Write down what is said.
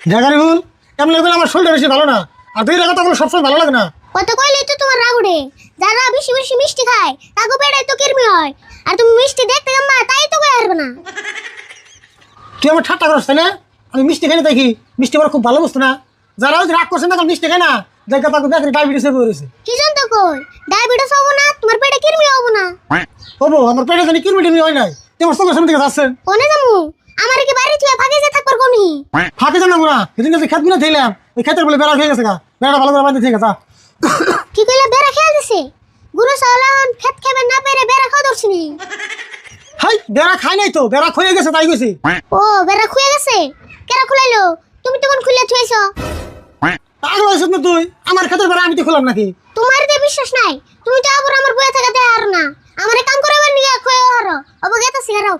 জায়গার ভুল এমন লাগলে আমার শরীরটা বেশি ভালো না। আর দুই কথা বলে সবসময় ভালো লাগে না। কত কইলে তো তোমার রাগ উঠে। যারা বেশি বেশি মিষ্টি খায় তাকে পেটে তো কিরমি হয়। আর তুমি মিষ্টি দেখতে কেমন তাই তো কই আসবে না। তুই আমার ঠাট্টা করছ তাই না? আমি মিষ্টি খাই না দেখি, মিষ্টি আমার খুব ভালো বস্তু না। যারা ওই রাগ করছে না কারণ মিষ্টি খায় না, দেখা তাকে দেখে ডায়াবেটিস হয়ে পড়েছে। কি জানতো কই ডায়াবেটিস হবো না, তোমার পেটে কিরমি হবো না। হবো, আমার পেটে জানি কিরমি টিরমি হয় নাই। তোমার চোখের সামনে থেকে যাচ্ছেন কোনে যামু? আমার কি বাড়ি থেকে ফাঁকে যে থাকবার কোনি? ফাঁকে জানাবো না। সেদিন যে খেত বিনা খেলাম, ওই খেতের বলে বেড়া খেয়ে গেছে গা। বেড়াটা ভালো করে বাঁধতে ঠিক আছে। কি কইলা বেড়া খেয়াল দিছে? গুরু সালান খেত খাবে না পেরে বেড়া খাওয়া দর্শনি। হাই, বেড়া খাই নাই তো, বেড়া খয়ে গেছে তাই কইছি। ও বেড়া খুয়ে গেছে? কেরা খুলাইলো? তুমি তখন খুলে থুইছো। পাগল হয়েছিস না তুই? আমার খেতের বেড়া আমি তো খুলাম নাকি? তোমার দিয়ে বিশ্বাস নাই। তুমি তো আবার আমার বয়ে থাকা দেয় আর না। আমারে কাম করে নিয়ে খুয়ে হারো অবগেতা সিগারাও।